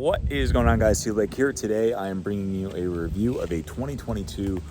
What is going on, guys? T-Lake here. Today I am bringing you a review of a 2022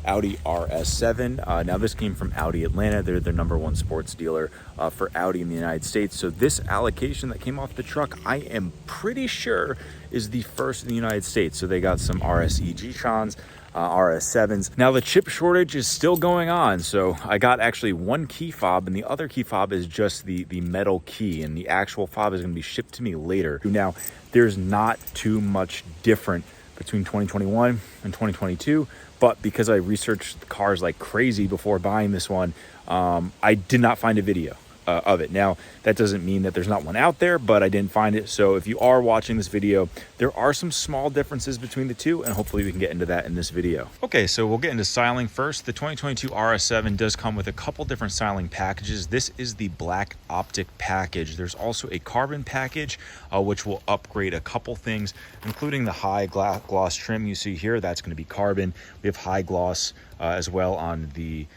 Audi RS7. Now this came from Audi Atlanta. They're their #1 sports dealer for Audi in the United States. So this allocation that came off the truck, I am pretty sure is the first in the United States. So they got some RSE G-Trons, RS7s. Now the chip shortage is still going on. So I got actually one key fob, and the other key fob is just the metal key, and the actual fob is going to be shipped to me later. Now there's not too much different between 2021 and 2022, but because I researched the cars like crazy before buying this one, I did not find a video of it. Now, that doesn't mean that there's not one out there, but I didn't find it. So if you are watching this video, there are some small differences between the two, and hopefully we can get into that in this video. Okay, so we'll get into styling first. The 2022 RS7 does come with a couple different styling packages. This is the black optic package. There's also a carbon package, which will upgrade a couple things, including the high gloss trim you see here. That's going to be carbon. We have high gloss as well on the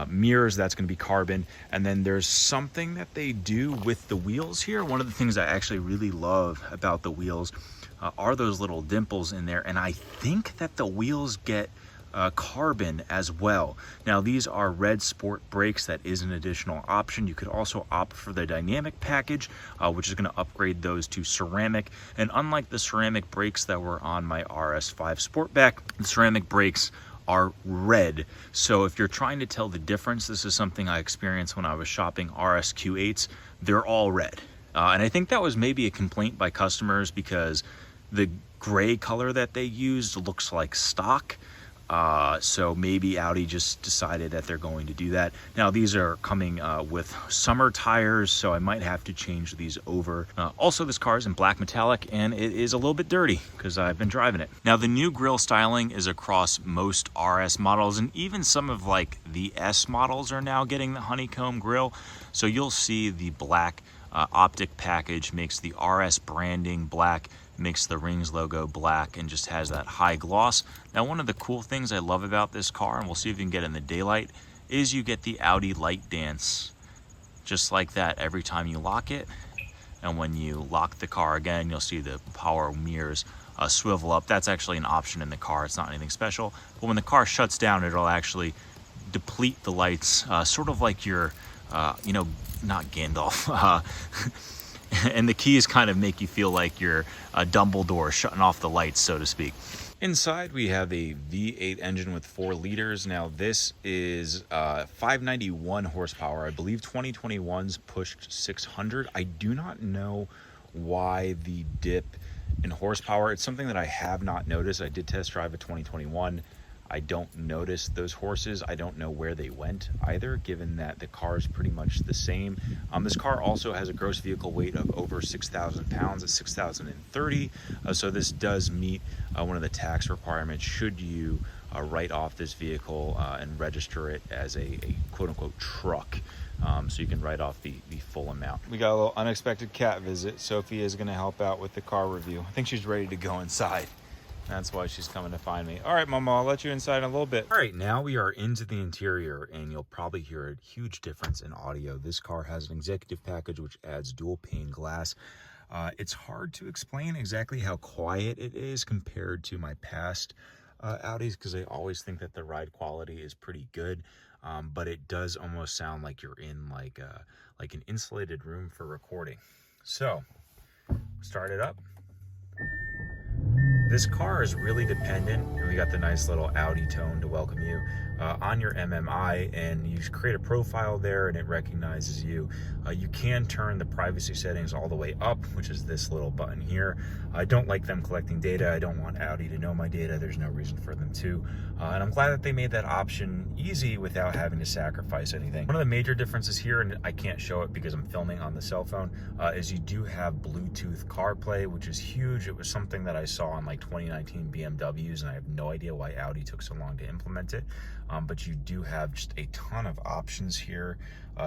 mirrors. That's going to be carbon. And then there's something that they do with the wheels here. One of the things I actually really love about the wheels are those little dimples in there, and I think that the wheels get carbon as well. Now these are red sport brakes. That is an additional option. You could also opt for the dynamic package, which is going to upgrade those to ceramic. And unlike the ceramic brakes that were on my RS5 Sportback, the ceramic brakes are red. So if you're trying to tell the difference, this is something I experienced when I was shopping RSQ8s. They're all red. And I think that was maybe a complaint by customers because the gray color that they used looks like stock. So maybe Audi just decided that they're going to do that. Now these are coming with summer tires, so I might have to change these over. Also, this car is in black metallic, and it is a little bit dirty because I've been driving it. Now the new grille styling is across most RS models, and even some of like the S models are now getting the honeycomb grille. So you'll see the black optic package makes the RS branding black, makes the Rings logo black, and just has that high gloss. Now one of the cool things I love about this car, and we'll see if you can get it in the daylight, is you get the Audi light dance just like that every time you lock it. And when you lock the car again, you'll see the power mirrors swivel up. That's actually an option in the car. It's not anything special, but when the car shuts down, it'll actually deplete the lights, sort of like your you know, not Gandalf, and the keys kind of make you feel like you're Dumbledore shutting off the lights, so to speak. Inside we have a V8 engine with 4 liters. Now this is 591 horsepower. I believe 2021's pushed 600. I do not know why the dip in horsepower. It's something that I have not noticed. I did test drive a 2021. I don't notice those horses. I don't know where they went either, given that the car is pretty much the same. This car also has a gross vehicle weight of over 6,000 pounds at 6,030. So this does meet one of the tax requirements should you write off this vehicle and register it as a quote-unquote truck. So you can write off the full amount. We got a little unexpected cat visit. Sophie is going to help out with the car review. I think she's ready to go inside. That's why she's coming to find me. All right, Mama, I'll let you inside in a little bit. All right, now we are into the interior, and you'll probably hear a huge difference in audio. This car has an executive package, which adds dual pane glass. It's hard to explain exactly how quiet it is compared to my past Audis, because I always think that the ride quality is pretty good. But it does almost sound like you're in like an insulated room for recording. So, start it up. This car is really dependent, and we got the nice little Audi tone to welcome you, on your MMI, and you create a profile there and it recognizes you. You can turn the privacy settings all the way up, which is this little button here. I don't like them collecting data. I don't want Audi to know my data. There's no reason for them to. And I'm glad that they made that option easy without having to sacrifice anything. One of the major differences here, and I can't show it because I'm filming on the cell phone, is you do have Bluetooth CarPlay, which is huge. It was something that I saw on like 2019 BMWs, and I have no idea why Audi took so long to implement it. But you do have just a ton of options here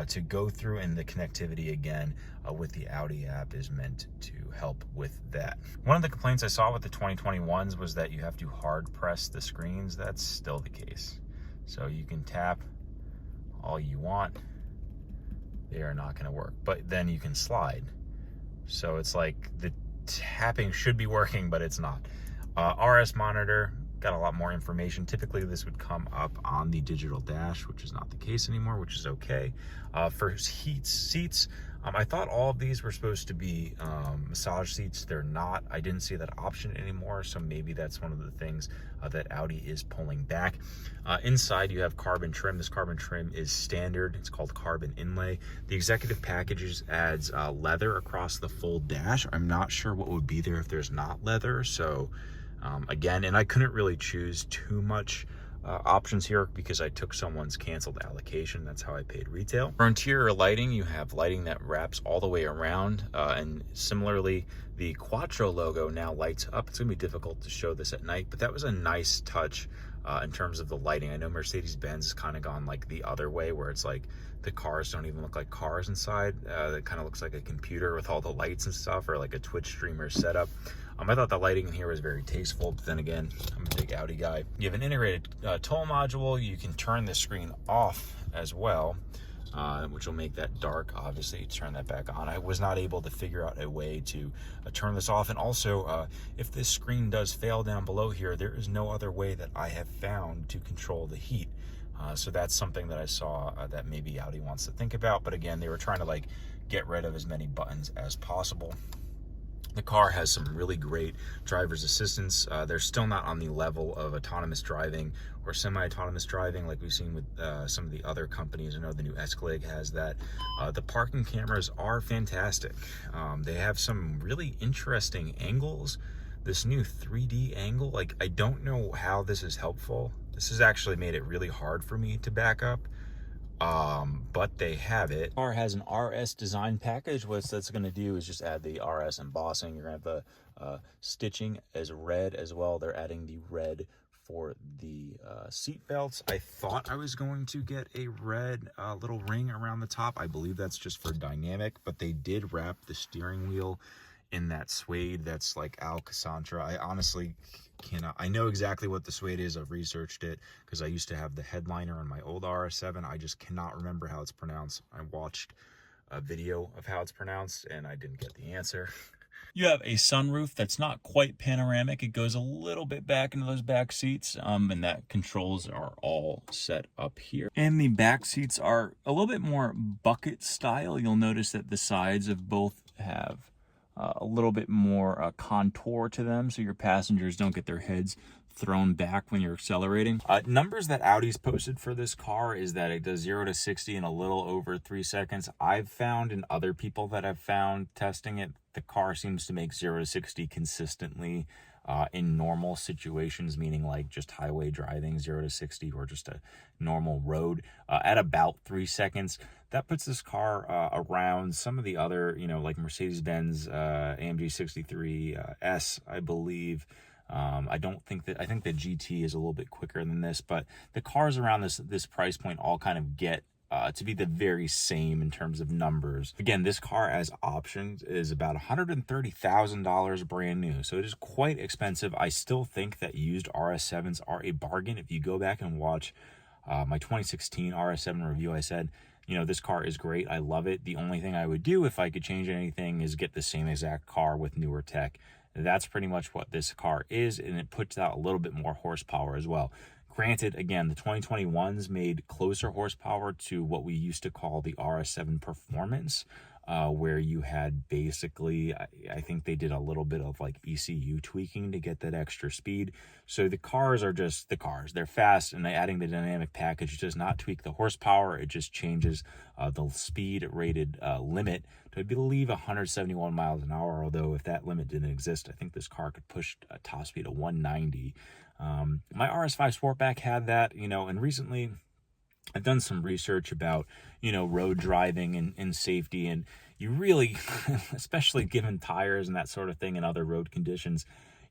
to go through, and the connectivity again with the Audi app is meant to help with that. One of the complaints I saw with the 2021s was that you have to hard press the screens. That's still the case. So you can tap all you want. They are not going to work, but then you can slide. So it's like the tapping should be working, but it's not. RS monitor, got a lot more information. Typically this would come up on the digital dash, which is not the case anymore, which is okay. For seats, I thought all of these were supposed to be massage seats. They're not. I didn't see that option anymore, so maybe that's one of the things that Audi is pulling back. Inside you have carbon trim. This carbon trim is standard. It's called carbon inlay. The executive packages adds leather across the full dash. I'm not sure what would be there if there's not leather, so again, and I couldn't really choose too much options here because I took someone's canceled allocation. That's how I paid retail. For interior lighting, you have lighting that wraps all the way around, and similarly, the Quattro logo now lights up. It's gonna be difficult to show this at night, but that was a nice touch in terms of the lighting. I know Mercedes-Benz has kind of gone like the other way, where it's like the cars don't even look like cars inside. It kind of looks like a computer with all the lights and stuff, or like a Twitch streamer setup. I thought the lighting in here was very tasteful, but then again, I'm a big Audi guy. You have an integrated toll module. You can turn the screen off as well, which will make that dark. Obviously, turn that back on. I was not able to figure out a way to turn this off. And also, if this screen does fail down below here, there is no other way that I have found to control the heat. So that's something that I saw that maybe Audi wants to think about. But again, they were trying to like get rid of as many buttons as possible. The car has some really great driver's assistance. They're still not on the level of autonomous driving or semi-autonomous driving like we've seen with some of the other companies. I know the new Escalade has that. The parking cameras are fantastic. They have some really interesting angles. This new 3D angle, like, I don't know how this is helpful. This has actually made it really hard for me to back up. But they have it. The car has an RS design package. What that's going to do is just add the RS embossing. You're going to have the stitching as red as well. They're adding the red for the seat belts. I thought I was going to get a red little ring around the top. I believe that's just for dynamic, but they did wrap the steering wheel in that suede that's like Alcantara. I honestly cannot. I know exactly what the suede is. I've researched it because I used to have the headliner on my old RS7. I just cannot remember how it's pronounced. I watched a video of how it's pronounced and I didn't get the answer. You have a sunroof that's not quite panoramic. It goes a little bit back into those back seats, and that controls are all set up here. And the back seats are a little bit more bucket style. You'll notice that the sides of both have a little bit more contour to them, so your passengers don't get their heads thrown back when you're accelerating. Numbers that Audi's posted for this car is that it does 0 to 60 in a little over 3 seconds. I've found, and other people that I've found testing it, the car seems to make 0 to 60 consistently in normal situations, meaning like just highway driving, 0 to 60, or just a normal road at about 3 seconds. That puts this car around some of the other, you know, like Mercedes-Benz AMG 63 S, I believe. I think the GT is a little bit quicker than this, but the cars around this price point all kind of get to be the very same in terms of numbers. Again, this car as options is about $130,000 brand new, so it is quite expensive. I still think that used RS7s are a bargain. If you go back and watch my 2016 RS7 review, I said, you know, this car is great. I love it. The only thing I would do if I could change anything is get the same exact car with newer tech. That's pretty much what this car is, and it puts out a little bit more horsepower as well. Granted, again, the 2021s made closer horsepower to what we used to call the RS7 Performance, where you had basically, I think they did a little bit of like ECU tweaking to get that extra speed. So the cars are just the cars. They're fast, and adding the dynamic package does not tweak the horsepower. It just changes the speed rated limit to, I believe, 171 miles an hour. Although if that limit didn't exist, I think this car could push a top speed of 190. My RS5 Sportback had that, you know, and recently I've done some research about, you know, road driving and safety, and you really, especially given tires and that sort of thing and other road conditions,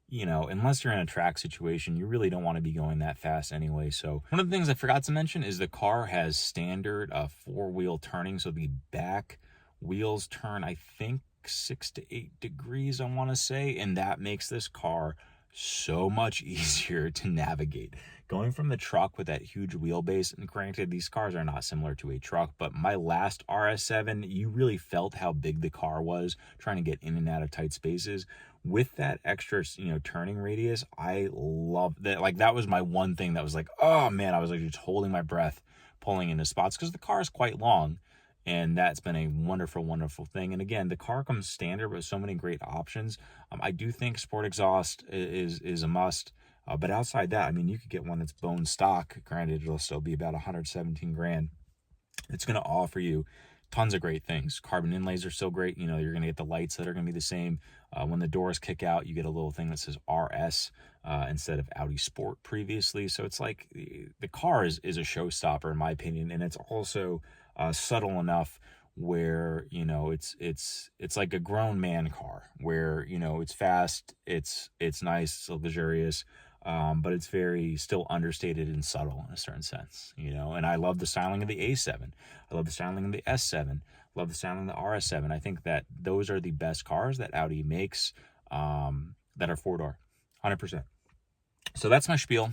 you know, unless you're in a track situation, you really don't want to be going that fast anyway. So one of the things I forgot to mention is the car has standard 4-wheel turning. So the back wheels turn, I think, 6 to 8 degrees, I want to say, and that makes this car so much easier to navigate. Going from the truck with that huge wheelbase, and granted, these cars are not similar to a truck, but my last RS7, you really felt how big the car was trying to get in and out of tight spaces. With that extra, turning radius, I love that. Like, that was my one thing that was like, oh man, I was like just holding my breath, pulling into spots, because the car is quite long. And that's been a wonderful, wonderful thing. And again, the car comes standard with so many great options. I do think sport exhaust is a must. But outside that, I mean, you could get one that's bone stock. Granted, it'll still be about 117 grand. It's going to offer you tons of great things. Carbon inlays are still great. You're going to get the lights that are going to be the same. When the doors kick out, you get a little thing that says RS instead of Audi Sport previously. So it's like the car is a showstopper in my opinion, and it's also subtle enough where it's like a grown man car where it's fast, it's nice, it's luxurious. But it's very still understated and subtle in a certain sense, and I love the styling of the A7. I love the styling of the S7. I love the styling of the RS7. I think that those are the best cars that Audi makes that are four-door, 100%. So that's my spiel.